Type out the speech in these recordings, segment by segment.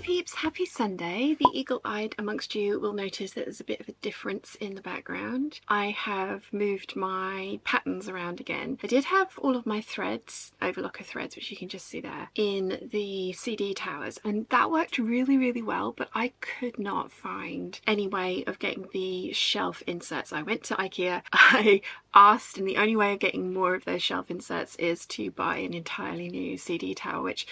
peeps, happy Sunday. The eagle-eyed amongst you will notice that there's a bit of a difference in the background. I have moved my patterns around again. I did have all of my threads, overlocker threads, which you can just see there, in the CD towers, and that worked really well, but I could not find any way of getting the shelf inserts. I went to IKEA, I asked, and the only way of getting more of those shelf inserts is to buy an entirely new CD tower, which,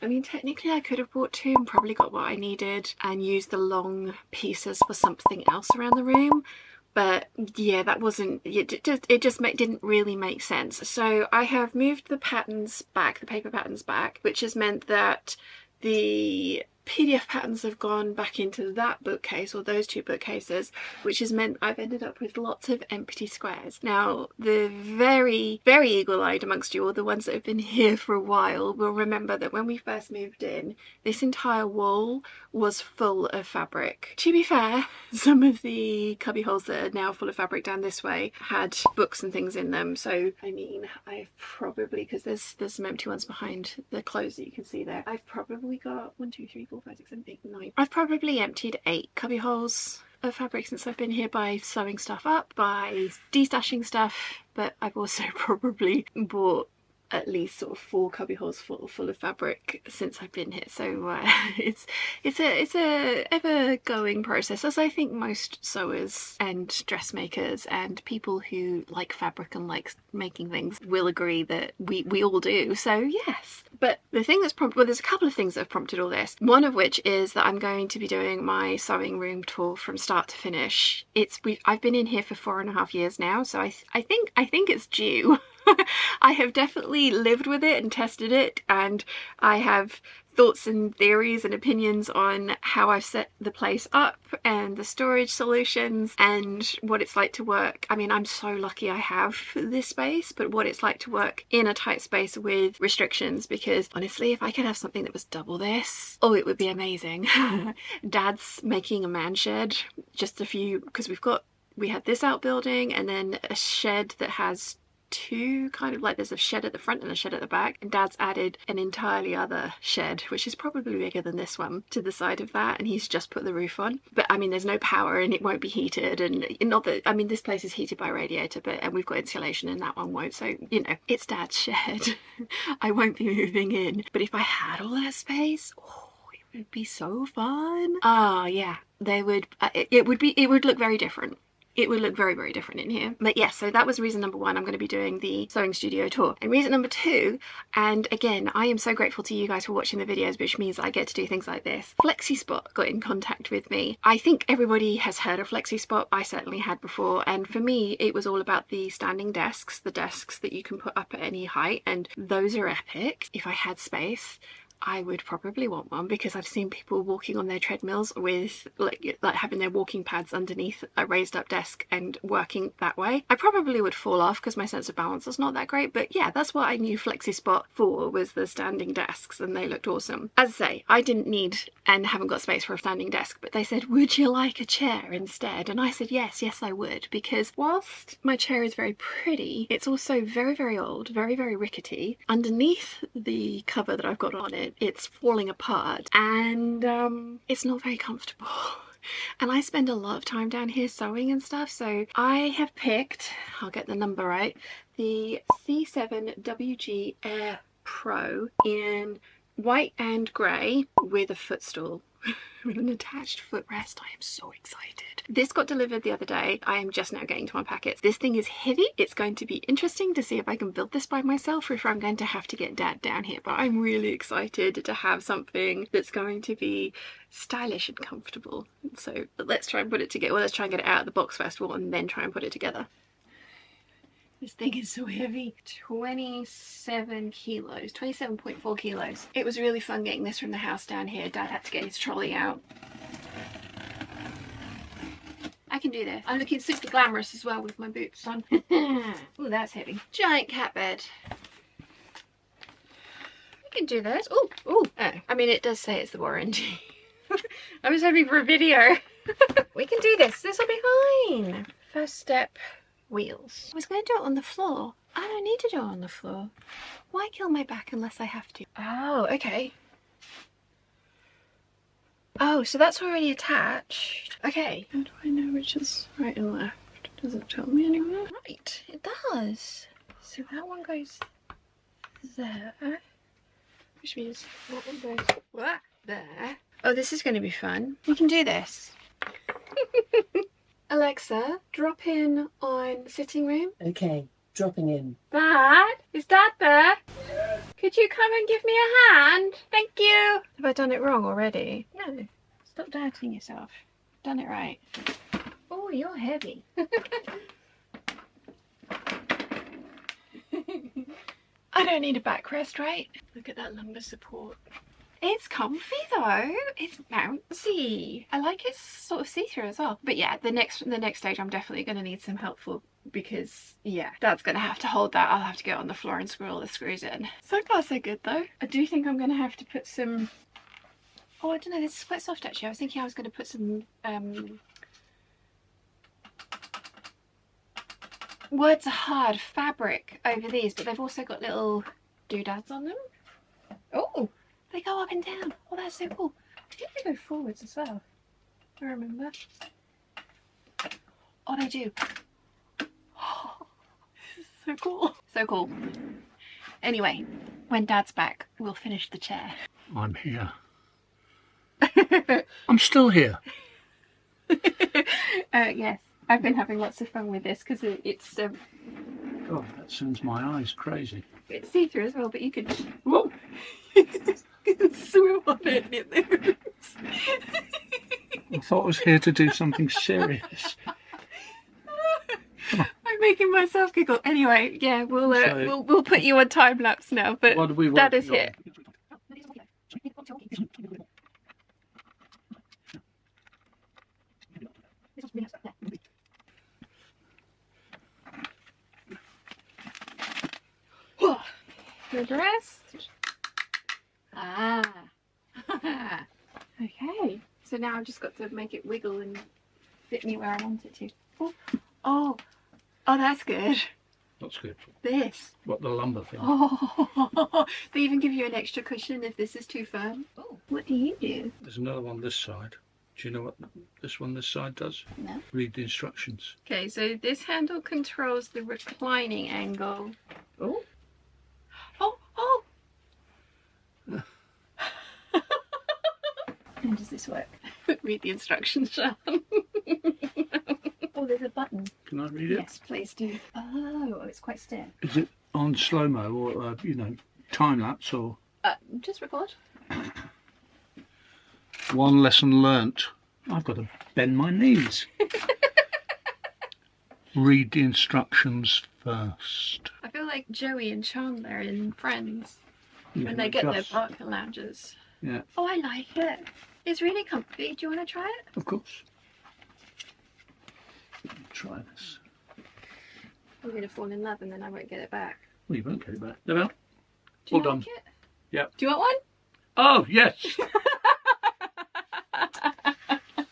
I mean, technically I could have bought two and probably got what I needed and used the long pieces for something else around the room. But yeah, that wasn't, it just didn't really make sense. So I have moved the patterns back, the paper patterns back, which has meant that the PDF patterns have gone back into that bookcase, or those two bookcases, which has meant I've ended up with lots of empty squares. Now, the very eagle-eyed amongst you, or the ones that have been here for a while, will remember that when we first moved in, this entire wall was full of fabric. To be fair, some of the cubby holes that are now full of fabric down this way had books and things in them. So, I mean, I've probably, because there's some empty ones behind the clothes that you can see there, I've probably got 1, 2, 3, 4, 5, 6, 7, 8, 9. I've probably emptied 8 cubby holes of fabric since I've been here, by sewing stuff up, by destashing stuff, but I've also probably bought at least sort of 4 cubby holes full of fabric since I've been here. So it's a ever going process, as I think most sewers and dressmakers and people who like fabric and like making things will agree that we all do. So yes, but the thing that's prompted, well, there's a couple of things that have prompted all this. One of which is that I'm going to be doing my sewing room tour from start to finish. I've been in here for 4.5 years now, so I think it's due. I have definitely lived with it and tested it, and I have thoughts and theories and opinions on how I've set the place up and the storage solutions and what it's like to work. I mean, I'm so lucky I have this space, but what it's like to work in a tight space with restrictions, because honestly, if I could have something that was double this, oh, it would be amazing. Dad's making a man shed, just a few, because we had this outbuilding and then a shed that has two, kind of like, there's a shed at the front and a shed at the back, and Dad's added an entirely other shed, which is probably bigger than this one, to the side of that, and he's just put the roof on. But I mean, there's no power and it won't be heated, and not that, I mean, this place is heated by a radiator, but and we've got insulation and that one won't, so you know, it's Dad's shed. I won't be moving in, but if I had all that space, oh, it would be so fun. Ah, yeah, they would, it would look very different. It would look very different in here. But yes, so that was reason number 1. I'm going to be doing the sewing studio tour. And reason number 2, and again, I am so grateful to you guys for watching the videos, which means I get to do things like this. Flexipspot got in contact with me. I think everybody has heard of Flexipspot. I certainly had before. And for me, it was all about the standing desks, the desks that you can put up at any height. And those are epic. If I had space, I would probably want one, because I've seen people walking on their treadmills with like having their walking pads underneath a raised up desk and working that way. I probably would fall off because my sense of balance is not that great, but yeah, that's what I knew Flexipspot for, was the standing desks, and they looked awesome. As I say, I didn't need and haven't got space for a standing desk, but they said, would you like a chair instead? And I said yes I would, because whilst my chair is very pretty, it's also very old, very rickety. Underneath the cover that I've got on it, it's falling apart, and it's not very comfortable. And I spend a lot of time down here sewing and stuff, so I have picked, I'll get the number right, the C7WG Air Pro in white and grey with a footstool. With an attached footrest. I am so excited. This got delivered the other day. I am just now getting to unpack it. This thing is heavy. It's going to be interesting to see if I can build this by myself or if I'm going to have to get Dad down here, but I'm really excited to have something that's going to be stylish and comfortable. So let's try and put it together. Well, let's try and get it out of the box first of all and then try and put it together. This thing is so heavy. 27 kilos, 27.4 kilos. It was really fun getting this from the house down here. Dad had to get his trolley out. I can do this. I'm looking super glamorous as well with my boots on. Oh, that's heavy. Giant cat bed. We can do this. Oh, I mean, it does say it's the warranty. I was hoping for a video. We can do this. This will be fine. First step. Wheels. I was going to do it on the floor. I don't need to do it on the floor. Why kill my back unless I have to? Oh, okay. Oh, so that's already attached. Okay. How do I know which is right and left? Does it tell me anywhere? Right, it does. So that one goes there. Which means that one goes there. Oh, this is going to be fun. We can do this. Alexa, drop in on sitting room. Okay, dropping in. Dad? Is Dad there? Yes. Could you come and give me a hand? Thank you. Have I done it wrong already? No. Stop doubting yourself. Done it right. Oh, you're heavy. I don't need a backrest, right? Look at that lumbar support. It's comfy though. It's bouncy. I like it sort of see-through as well. But yeah, the next stage I'm definitely going to need some help for, because yeah, Dad's going to have to hold that. I'll have to get on the floor and screw all the screws in. So far so good though. I do think I'm going to have to put some, oh I don't know, this is quite soft actually. I was thinking I was going to put some words are hard fabric over these, but they've also got little doodads on them. Oh, they go up and down. Oh, that's so cool. I think they go forwards as well. I remember. Oh, they do. Oh, this is so cool. So cool. Anyway, when Dad's back, we'll finish the chair. I'm here. I'm still here. Yes. I've been having lots of fun with this because it's God, that sends my eyes crazy. it's see-through as well, but you could whoa, you can swim on it and it moves. I thought I was here to do something serious. I'm making myself giggle. Anyway, yeah, we'll put you on time lapse now, but What are we Dad is working here. Good rest. Ah. Okay. So now I've just got to make it wiggle and fit me where I want it to. Oh. Oh. Oh, that's good. That's good. This. What, the lumbar thing? Oh. They even give you an extra cushion if this is too firm. Oh. What do you do? There's another one this side. Do you know what this side does? No. Read the instructions. Okay, so this handle controls the reclining angle. Oh. Oh. Oh. How does this work? Read the instructions, Sean. Oh, there's a button. Can I read it? Yes, please do. Oh, it's quite stiff. Is it on slow-mo or, you know, time-lapse or? Just record. One lesson learnt. I've got to bend my knees. Read the instructions first. I feel like Joey and Chandler in Friends You when can they get their adjust. parking lounges. Yeah, Oh, I like it. It's really comfy. Do you want to try it? of course. Try this. We're going to fall in love and then I won't get it back. Well, you won't get it back. There we are. Do you All like done. it? Yeah. Do you want one? Oh, yes.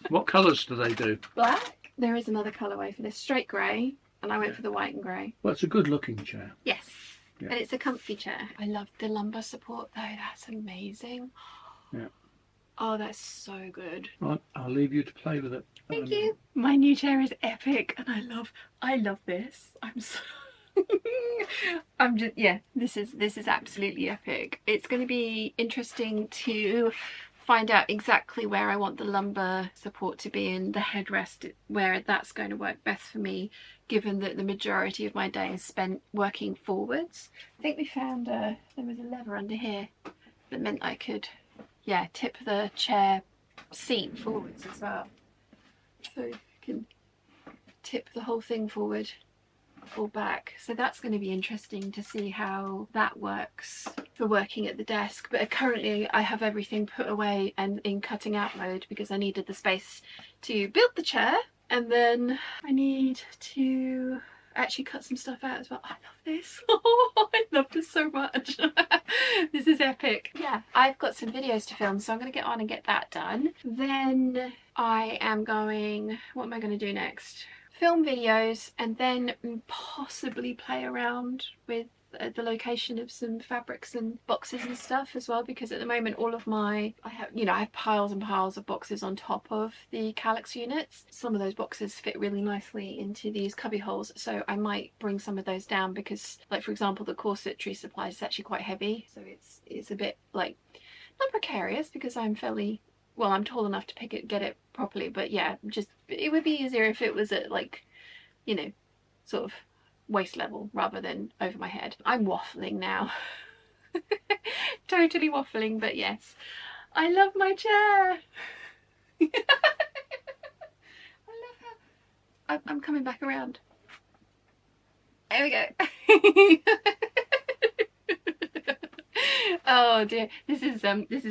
What colours do they do? Black. There is another colourway for this. Straight grey. And I went for the white and grey. Well, it's a good-looking chair. Yes. Yeah. And it's a comfy chair. I love the lumbar support though. That's amazing. Yeah. Oh, that's so good. Right, I'll leave you to play with it. Thank you. My new chair is epic and I love this. I'm so I'm just, yeah, this is absolutely epic. It's going to be interesting to find out exactly where I want the lumbar support to be and the headrest, where that's going to work best for me, given that the majority of my day is spent working forwards. I think we found there was a lever under here that meant I could, yeah, tip the chair seat forwards as well. So you can tip the whole thing forward or back. So that's going to be interesting to see how that works for working at the desk. But currently I have everything put away and in cutting out mode because I needed the space to build the chair, and then I need to actually cut some stuff out as well. I love this. I love this so much. This is epic. Yeah, I've got some videos to film, so I'm going to get on and get that done. Then I am going, what am I going to do next? Film videos and then possibly play around with the location of some fabrics and boxes and stuff as well, because at the moment all of my, I have piles and piles of boxes on top of the Calyx units. Some of those boxes fit really nicely into these cubby holes, so I might bring some of those down because, like for example, the corsetry supplies is actually quite heavy, so it's a bit like not precarious because I'm fairly, well, I'm tall enough to get it properly, but yeah, just it would be easier if it was at like, you know, sort of waist level rather than over my head. I'm waffling now. Totally waffling, but yes, I love my chair. I love how I'm coming back around. There we go. Oh dear, this is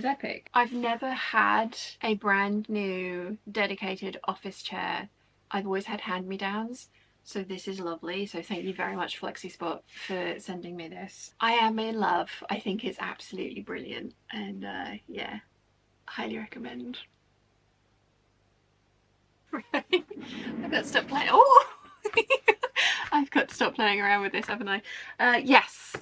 epic. I've never had a brand new dedicated office chair. I've always had hand-me-downs. So this is lovely. So thank you very much, Flexipspot, for sending me this. I am in love. I think it's absolutely brilliant. And yeah, highly recommend. Right. I've got to stop playing. Oh! I've got to stop playing around with this, haven't I? Yes.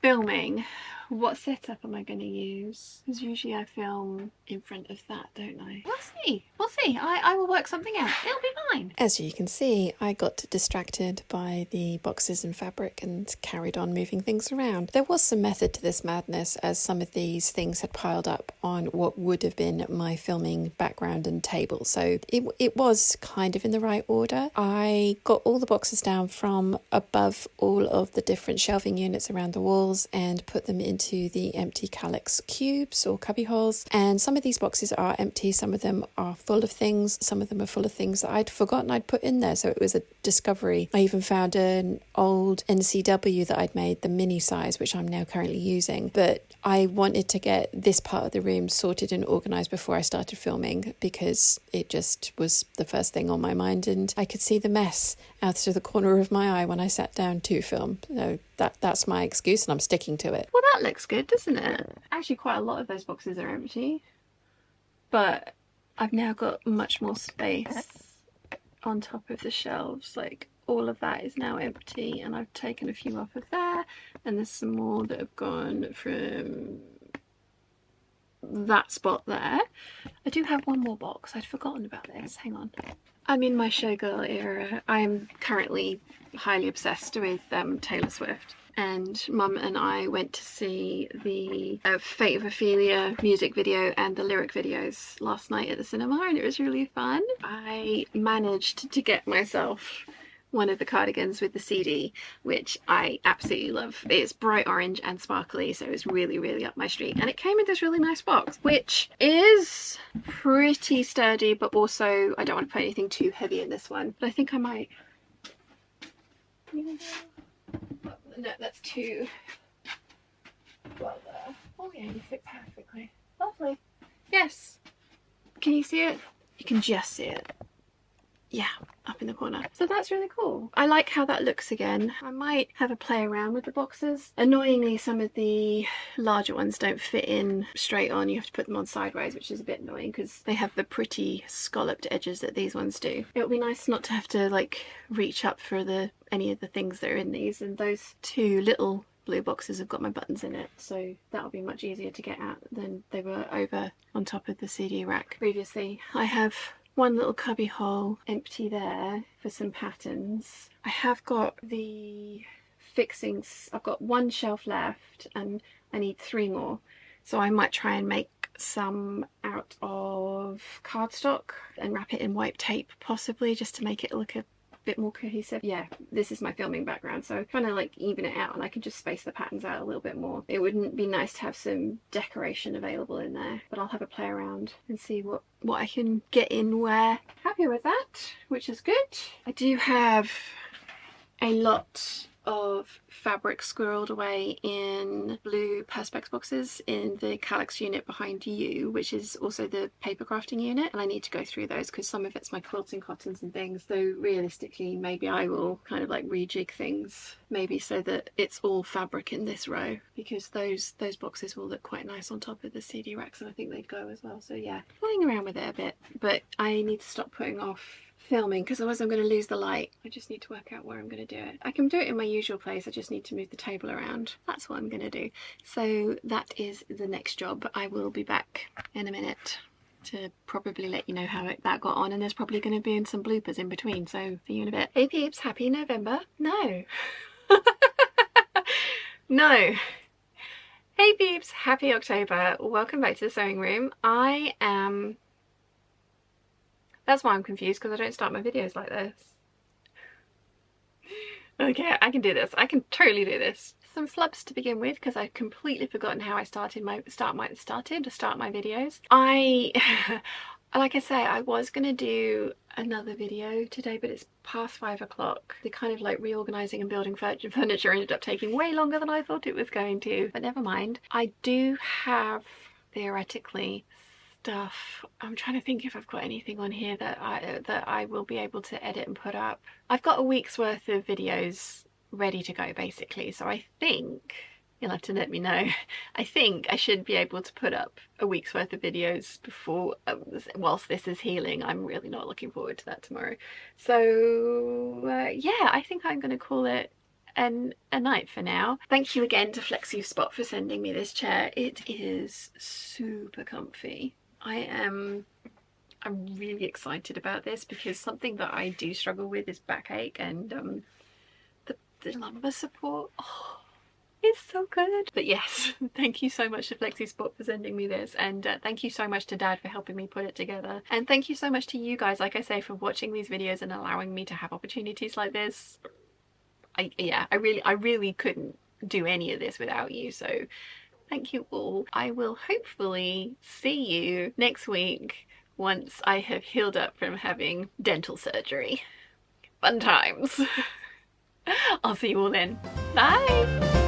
Filming. What setup am I going to use? Because usually I film in front of that, don't I? We'll see. We'll see. I will work something out. It'll be fine. As you can see, I got distracted by the boxes and fabric and carried on moving things around. There was some method to this madness, as some of these things had piled up on what would have been my filming background and table. So it was kind of in the right order. I got all the boxes down from above all of the different shelving units around the walls and put them into the empty Calyx cubes or cubby holes. And some of these boxes are empty, some of them are full of things, some of them are full of things that I'd forgotten I'd put in there, so it was a discovery. I even found an old NCW that I'd made, the mini size, which I'm now currently using, but I wanted to get this part of the room sorted and organised before I started filming because it just was the first thing on my mind, and I could see the mess out of the corner of my eye when I sat down to film. So that's my excuse and I'm sticking to it. Well, that looks good, doesn't it? Actually, quite a lot of those boxes are empty, but I've now got much more space on top of the shelves. Like all of that is now empty, and I've taken a few off of there, and there's some more that have gone from that spot there. I do have one more box. I'd forgotten about this. Hang on. I'm in my showgirl era. I'm currently highly obsessed with Taylor Swift, and Mum and I went to see the Fate of Ophelia music video and the lyric videos last night at the cinema, and it was really fun. I managed to get myself one of the cardigans with the CD, which I absolutely love. It's bright orange and sparkly, so it's really, really up my street. And it came in this really nice box, which is pretty sturdy, but also I don't want to put anything too heavy in this one. But I think I might... No, that's too well there. Oh yeah, you fit perfectly. Lovely. Yes. Can you see it? You can just see it. Yeah, up in the corner. So that's really cool. I like how that looks again. I might have a play around with the boxes. Annoyingly, some of the larger ones don't fit in straight on. You have to put them on sideways, which is a bit annoying because they have the pretty scalloped edges that these ones do. It would be nice not to have to like reach up for any of the things that are in these, and those two little blue boxes have got my buttons in it, so that'll be much easier to get at than they were over on top of the CD rack previously. I have one little cubby hole empty there for some patterns. I have got the fixings. I've got one shelf left and I need 3 more, so I might try and make some out of cardstock and wrap it in white tape possibly, just to make it look a bit more cohesive. Yeah, this is my filming background, so I'm trying to like even it out, and I can just space the patterns out a little bit more. It wouldn't be nice to have some decoration available in there, but I'll have a play around and see what I can get in where. Happy with that, which is good. I do have a lot of fabric squirreled away in blue perspex boxes in the Calyx unit behind you, which is also the paper crafting unit, and I need to go through those because some of it's my quilting cottons and things, so realistically maybe I will kind of like rejig things maybe so that it's all fabric in this row, because those boxes will look quite nice on top of the CD racks, and I think they'd go as well. So yeah, playing around with it a bit, but I need to stop putting off filming because otherwise I'm going to lose the light. I just need to work out where I'm going to do it. I can do it in my usual place, I just need to move the table around. That's what I'm going to do. So that is the next job. I will be back in a minute to probably let you know how that got on, and there's probably going to be some bloopers in between, so see you in a bit. Hey peeps, happy November. No. No. Hey peeps, happy October. Welcome back to the sewing room. That's why I'm confused, because I don't start my videos like this. Okay, I can do this. I can totally do this. Some flubs to begin with, because I've completely forgotten how I start my videos. Like I say, I was gonna do another video today, but it's past 5 o'clock. The kind of like reorganizing and building furniture ended up taking way longer than I thought it was going to, but never mind. I do have theoretically stuff. I'm trying to think if I've got anything on here that I will be able to edit and put up. I've got a week's worth of videos ready to go basically, so I think you'll have to let me know. I think I should be able to put up a week's worth of videos before whilst this is healing. I'm really not looking forward to that tomorrow. So yeah, I think I'm going to call it a night for now. Thank you again to Flexipspot for sending me this chair. It is super comfy. I'm really excited about this because something that I do struggle with is backache, and the lumbar support. Oh, it's so good. But yes, thank you so much to Flexipspot for sending me this, and thank you so much to Dad for helping me put it together, and thank you so much to you guys, like I say, for watching these videos and allowing me to have opportunities like this. I really couldn't do any of this without you, so thank you all. I will hopefully see you next week once I have healed up from having dental surgery. Fun times. I'll see you all then. Bye!